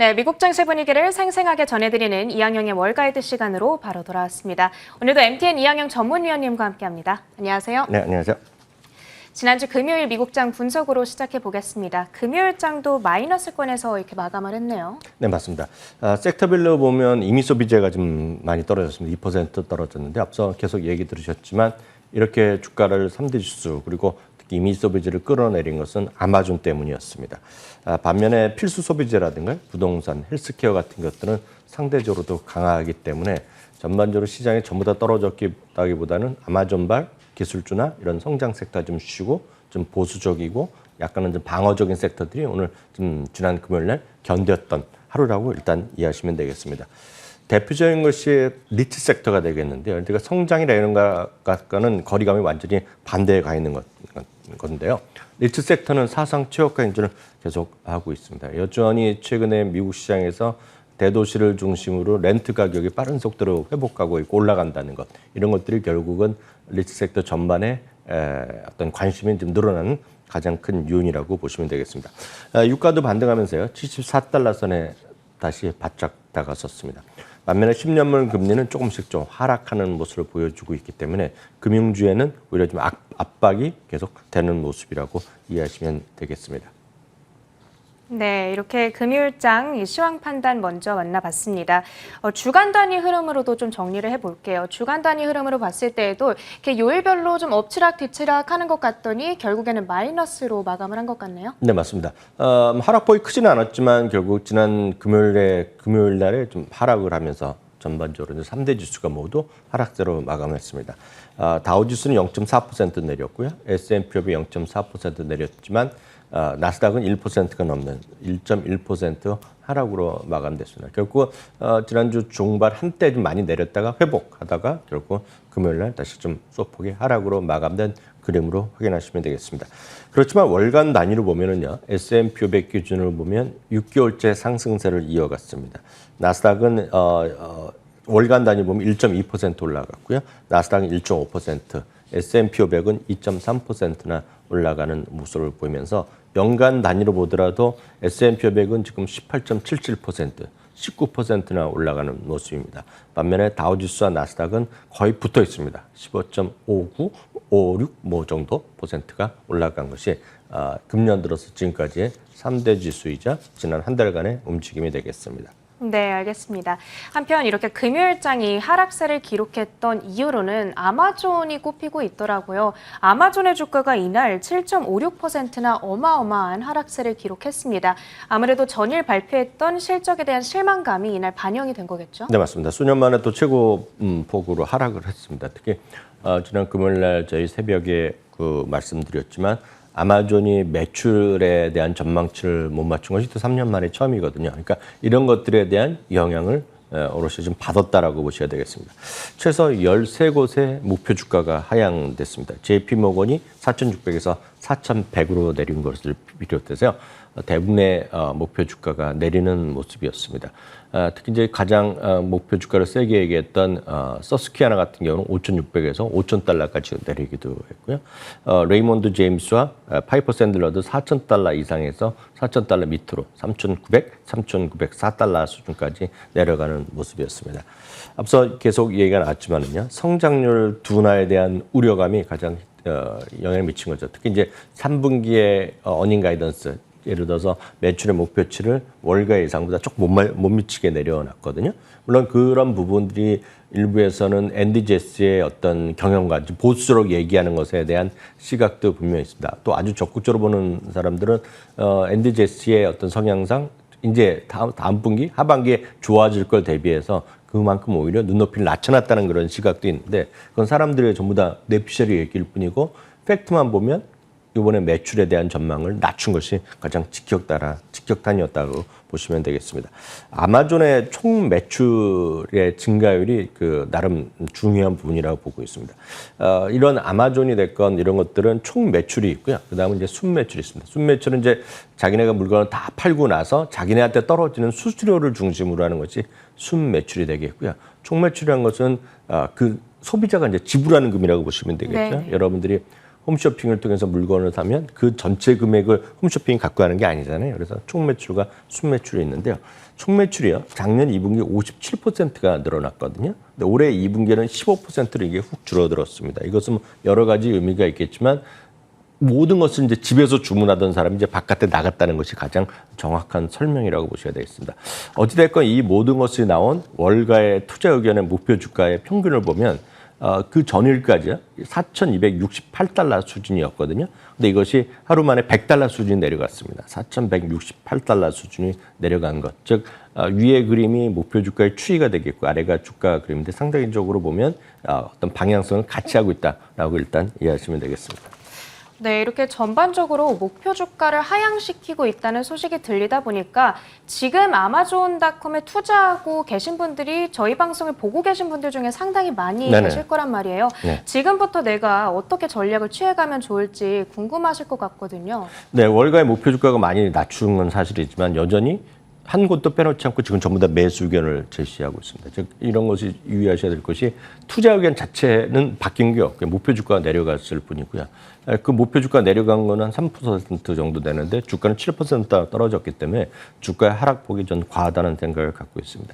네, 미국 증시 분위기를 생생하게 전해드리는 이항영의 월가이드 시간으로 바로 돌아왔습니다. 오늘도 MTN 이항영 전문위원님과 함께합니다. 안녕하세요. 네, 안녕하세요. 지난주 금요일 미국장 분석으로 시작해 보겠습니다. 금요일장도 마이너스권에서 이렇게 마감을 했네요. 네, 맞습니다. 섹터별로 보면 이미 소비재가 좀 많이 떨어졌습니다. 2% 떨어졌는데 앞서 계속 얘기 들으셨지만 이렇게 주가를 3대 지수 그리고 특히 이미 소비재를 끌어내린 것은 아마존 때문이었습니다. 반면에 필수 소비재라든가 부동산, 헬스케어 같은 것들은 상대적으로도 강하기 때문에 전반적으로 시장이 전부 다 떨어졌다기보다는 아마존발 기술주나 이런 성장 섹터 좀 쉬고 좀 보수적이고 약간은 좀 방어적인 섹터들이 오늘 좀 지난 금요일 날 견뎠던 하루라고 일단 이해하시면 되겠습니다. 대표적인 것이 리츠 섹터가 되겠는데요. 그러니까 성장이나 이런 것과는 거리감이 완전히 반대에 가 있는 건데요. 리츠 섹터는 사상 최고가 인전을 계속 하고 있습니다. 여전히 최근에 미국 시장에서 대도시를 중심으로 렌트 가격이 빠른 속도로 회복하고 있고 올라간다는 것, 이런 것들이 결국은 리츠 섹터 전반에 어떤 관심이 좀 늘어나는 가장 큰 요인이라고 보시면 되겠습니다. 유가도 반등하면서요, 74달러 선에 다시 바짝 다가섰습니다. 반면에 10년물 금리는 조금씩 좀 하락하는 모습을 보여주고 있기 때문에 금융주에는 오히려 좀 압박이 계속 되는 모습이라고 이해하시면 되겠습니다. 네, 이렇게 금요일장 시황 판단 먼저 만나봤습니다. 주간 단위 흐름으로도 좀 정리를 해볼게요. 주간 단위 흐름으로 봤을 때에도 이렇게 요일별로 좀 엎치락 뒤치락 하는 것 같더니 결국에는 마이너스로 마감을 한 것 같네요. 네, 맞습니다. 하락폭이 크지는 않았지만 결국 지난 금요일 날에 좀 하락을 하면서 전반적으로 3대 지수가 모두 하락세로 마감했습니다. 다우지수는 0.4% 내렸고요. S&P업이 0.4% 내렸지만 나스닥은 1%가 넘는 1.1% 하락으로 마감됐습니다. 결국 지난주 중반 한때 좀 많이 내렸다가 회복하다가 결국 금요일 날 다시 좀 소폭의 하락으로 마감된 그림으로 확인하시면 되겠습니다. 그렇지만 월간 단위로 보면은요, S&P 500 기준으로 보면 6개월째 상승세를 이어갔습니다. 나스닥은 월간 단위 보면 1.2% 올라갔고요. 나스닥은 1.5%, S&P 500은 2.3%나 올라가는 모습을 보이면서 연간 단위로 보더라도 S&P 500은 지금 18.77%, 19%나 올라가는 모습입니다. 반면에 다우지수와 나스닥은 거의 붙어 있습니다. 15.59, 56 뭐 정도 %가 올라간 것이 금년 들어서 지금까지의 3대 지수이자 지난 한 달간의 움직임이 되겠습니다. 네, 알겠습니다. 한편 이렇게 금요일장이 하락세를 기록했던 이유로는 아마존이 꼽히고 있더라고요. 아마존의 주가가 이날 7.56%나 어마어마한 하락세를 기록했습니다. 아무래도 전일 발표했던 실적에 대한 실망감이 이날 반영이 된 거겠죠? 네, 맞습니다. 수년 만에 또 최고 폭으로 하락을 했습니다. 특히 지난 금요일 날 저희 새벽에 말씀드렸지만 아마존이 매출에 대한 전망치를 못 맞춘 것이 또 3년 만에 처음이거든요. 그러니까 이런 것들에 대한 영향을 오롯이 좀 받았다라고 보셔야 되겠습니다. 최소 13곳의 목표 주가가 하향됐습니다. JP모건이 4,600에서 4,100으로 내린 것을 비롯해서요, 대부분의 목표 주가가 내리는 모습이었습니다. 특히 이제 가장 목표 주가를 세게 얘기했던 서스퀴아나 같은 경우는 5,600에서 5,000달러까지 내리기도 했고요. 레이몬드 제임스와 파이퍼 샌들러도 4,000달러 이상에서 4,000달러 밑으로 3,900, 3,904달러 수준까지 내려가는 모습이었습니다. 앞서 계속 얘기가 나왔지만은요, 성장률 둔화에 대한 우려감이 가장 영향을 미친 거죠. 특히 이제 3분기의 어닝 가이던스, 예를 들어서 매출의 목표치를 월가 예상보다 조금 못 미치게 내려놨거든요. 물론 그런 부분들이 일부에서는 NDJS의 어떤 경영관, 보수적으로 얘기하는 것에 대한 시각도 분명히 있습니다. 또 아주 적극적으로 보는 사람들은 NDJS의 어떤 성향상 이제 다음 분기, 하반기에 좋아질 걸 대비해서 그만큼 오히려 눈높이를 낮춰놨다는 그런 시각도 있는데, 그건 사람들의 전부 다 뇌피셜이 얘기일 뿐이고 팩트만 보면 이번에 매출에 대한 전망을 낮춘 것이 가장 직격탄이었다고 보시면 되겠습니다. 아마존의 총 매출의 증가율이 나름 중요한 부분이라고 보고 있습니다. 이런 아마존이 됐건 이런 것들은 총 매출이 있고요. 그다음에 이제 순매출이 있습니다. 순매출은 이제 자기네가 물건을 다 팔고 나서 자기네한테 떨어지는 수수료를 중심으로 하는 것이 순매출이 되겠고요. 총 매출이라는 것은 그 소비자가 이제 지불하는 금이라고 보시면 되겠죠. 네. 여러분들이 홈쇼핑을 통해서 물건을 사면 그 전체 금액을 홈쇼핑이 갖고 가는 게 아니잖아요. 그래서 총 매출과 순매출이 있는데요. 총 매출이요. 작년 2분기 57%가 늘어났거든요. 근데 올해 2분기에는 15%로 이게 훅 줄어들었습니다. 이것은 여러 가지 의미가 있겠지만 모든 것을 이제 집에서 주문하던 사람이 이제 바깥에 나갔다는 것이 가장 정확한 설명이라고 보셔야 되겠습니다. 어찌됐건 이 모든 것이 나온 월가의 투자 의견의 목표 주가의 평균을 보면 그 전일까지요 4,268달러 수준이었거든요. 근데 이것이 하루 만에 100달러 수준이 내려갔습니다. 4,168달러 수준이 내려간 것. 즉 위의 그림이 목표 주가의 추이가 되겠고 아래가 주가 그림인데 상대적으로 보면 어떤 방향성을 같이 하고 있다라고 일단 이해하시면 되겠습니다. 네, 이렇게 전반적으로 목표 주가를 하향시키고 있다는 소식이 들리다 보니까 지금 아마존닷컴에 투자하고 계신 분들이 저희 방송을 보고 계신 분들 중에 상당히 많이 네네. 계실 거란 말이에요. 네. 지금부터 내가 어떻게 전략을 취해가면 좋을지 궁금하실 것 같거든요. 네, 월가의 목표 주가가 많이 낮춘 건 사실이지만 여전히 한 곳도 빼놓지 않고 지금 전부 다 매수 의견을 제시하고 있습니다. 즉 이런 것이 유의하셔야 될 것이 투자 의견 자체는 바뀐 게 없고요. 목표 주가가 내려갔을 뿐이고요. 그 목표 주가 내려간 거는 한 3% 정도 되는데 주가는 7% 떨어졌기 때문에 주가의 하락폭이 전 과하다는 생각을 갖고 있습니다.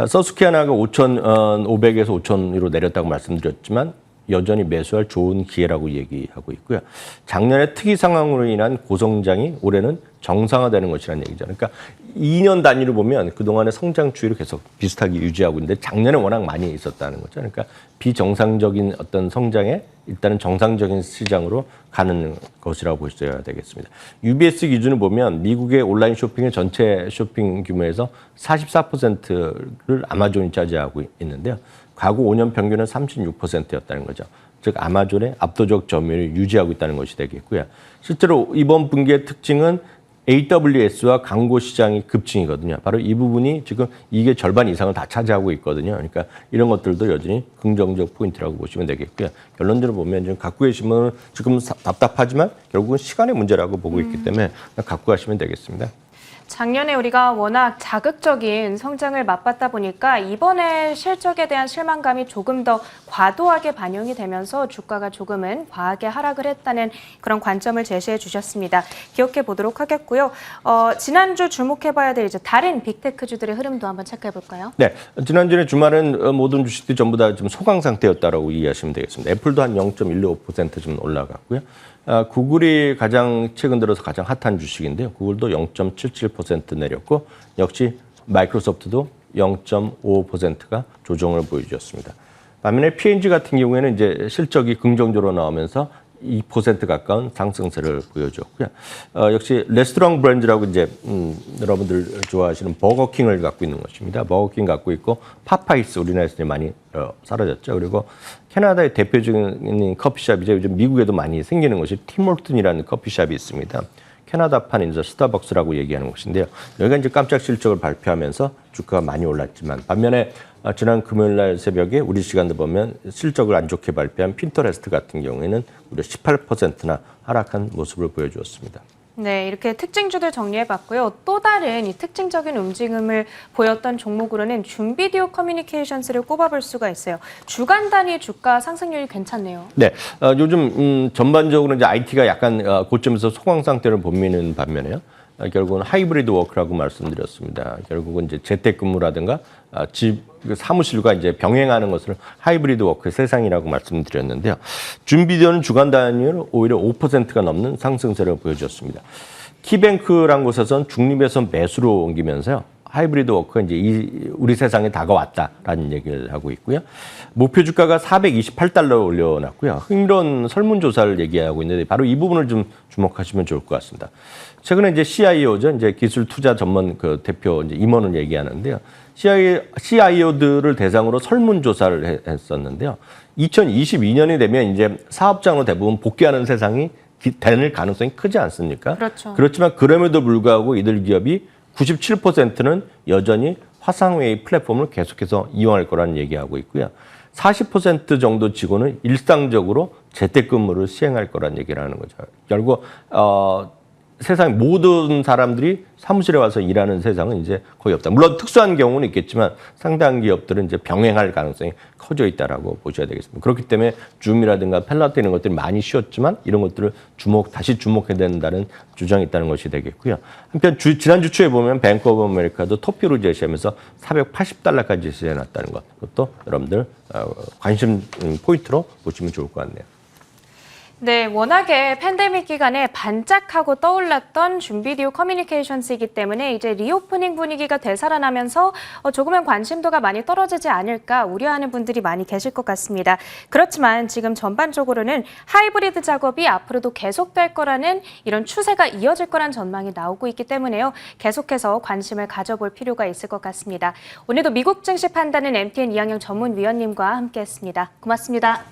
서스키아나가 5,500에서 5,000으로 내렸다고 말씀드렸지만 여전히 매수할 좋은 기회라고 얘기하고 있고요. 작년에 특이 상황으로 인한 고성장이 올해는 정상화되는 것이라는 얘기죠. 그러니까 2년 단위로 보면 그동안의 성장 추이를 계속 비슷하게 유지하고 있는데 작년에 워낙 많이 있었다는 거죠. 그러니까 비정상적인 어떤 성장에 일단은 정상적인 시장으로 가는 것이라고 보셔야 되겠습니다. UBS 기준을 보면 미국의 온라인 쇼핑의 전체 쇼핑 규모에서 44%를 아마존이 차지하고 있는데요. 과거 5년 평균은 36%였다는 거죠. 즉 아마존의 압도적 점유율을 유지하고 있다는 것이 되겠고요. 실제로 이번 분기의 특징은 AWS와 광고 시장이 급증이거든요. 바로 이 부분이 지금 이게 절반 이상을 다 차지하고 있거든요. 그러니까 이런 것들도 여전히 긍정적 포인트라고 보시면 되겠고요. 결론적으로 보면 지금 갖고 계신 분은 지금 답답하지만 결국은 시간의 문제라고 보고 있기 때문에 갖고 가시면 되겠습니다. 작년에 우리가 워낙 자극적인 성장을 맛봤다 보니까 이번에 실적에 대한 실망감이 조금 더 과도하게 반영이 되면서 주가가 조금은 과하게 하락을 했다는 그런 관점을 제시해 주셨습니다. 기억해 보도록 하겠고요. 지난주 주목해봐야 될 이제 다른 빅테크주들의 흐름도 한번 체크해 볼까요? 네, 지난주에 주말은 모든 주식들이 전부 다 좀 소강 상태였다라고 이해하시면 되겠습니다. 애플도 한 0.15% 좀 올라갔고요. 구글이 최근 들어서 가장 핫한 주식인데요. 구글도 0.77% 내렸고 역시 마이크로소프트도 0.5%가 조정을 보여주었습니다. 반면에 P&G 같은 경우에는 이제 실적이 긍정적으로 나오면서 2% 가까운 상승세를 보여줬고요. 역시 레스토랑 브랜드라고 이제 여러분들 좋아하시는 버거킹을 갖고 있는 것입니다. 버거킹 갖고 있고 파파이스 우리나라에서 많이 사라졌죠. 그리고 캐나다의 대표적인 커피숍이죠. 요즘 미국에도 많이 생기는 것이 팀홀튼이라는 커피숍이 있습니다. 캐나다판 이제 스타벅스라고 얘기하는 곳인데요. 여기가 이제 깜짝 실적을 발표하면서 주가가 많이 올랐지만 반면에 지난 금요일 날 새벽에 우리 시간대 보면 실적을 안 좋게 발표한 핀터레스트 같은 경우에는 무려 18%나 하락한 모습을 보여주었습니다. 네, 이렇게 특징주들 정리해봤고요. 또 다른 이 특징적인 움직임을 보였던 종목으로는 줌비디오 커뮤니케이션스를 꼽아볼 수가 있어요. 주간 단위 주가 상승률이 괜찮네요. 네, 요즘 전반적으로 이제 IT가 약간 고점에서 소강 상태를 보이는 반면에요. 결국은 하이브리드 워크라고 말씀드렸습니다. 결국은 이제 재택근무라든가 사무실과 이제 병행하는 것을 하이브리드 워크의 세상이라고 말씀드렸는데요. 줌비디오는 주간 단위로 오히려 5%가 넘는 상승세를 보여줬습니다. 키뱅크란 곳에서는 중립에서 매수로 옮기면서요. 하이브리드 워크가 이제 우리 세상에 다가왔다라는 얘기를 하고 있고요. 목표 주가가 428달러 올려놨고요. 흥미로운 설문조사를 얘기하고 있는데 바로 이 부분을 좀 주목하시면 좋을 것 같습니다. 최근에 이제 CIO죠. 이제 기술 투자 전문 그 대표 이제 임원을 얘기하는데요. CIO들을 대상으로 설문조사를 했었는데요. 2022년이 되면 이제 사업장으로 대부분 복귀하는 세상이 될 가능성이 크지 않습니까? 그렇죠. 그렇지만 그럼에도 불구하고 이들 기업이 97%는 여전히 화상회의 플랫폼을 계속해서 이용할 거라는 얘기하고 있고요. 40% 정도 직원은 일상적으로 재택근무를 시행할 거라는 얘기를 하는 거죠. 결국 세상 모든 사람들이 사무실에 와서 일하는 세상은 이제 거의 없다. 물론 특수한 경우는 있겠지만 상당 기업들은 이제 병행할 가능성이 커져 있다라고 보셔야 되겠습니다. 그렇기 때문에 줌이라든가 펠라테 이런 것들이 많이 쉬었지만 이런 것들을 다시 주목해야 된다는 주장이 있다는 것이 되겠고요. 한편 지난주 초에 보면 뱅크 오브 아메리카도 토피로 제시하면서 $480까지 제시해놨다는 것. 그것도 여러분들 관심 포인트로 보시면 좋을 것 같네요. 네, 워낙에 팬데믹 기간에 반짝하고 떠올랐던 줌비디오 커뮤니케이션스이기 때문에 이제 리오프닝 분위기가 되살아나면서 조금은 관심도가 많이 떨어지지 않을까 우려하는 분들이 많이 계실 것 같습니다. 그렇지만 지금 전반적으로는 하이브리드 작업이 앞으로도 계속될 거라는 이런 추세가 이어질 거란 전망이 나오고 있기 때문에요. 계속해서 관심을 가져볼 필요가 있을 것 같습니다. 오늘도 미국 증시 판단은 MTN 이항영 전문위원님과 함께했습니다. 고맙습니다.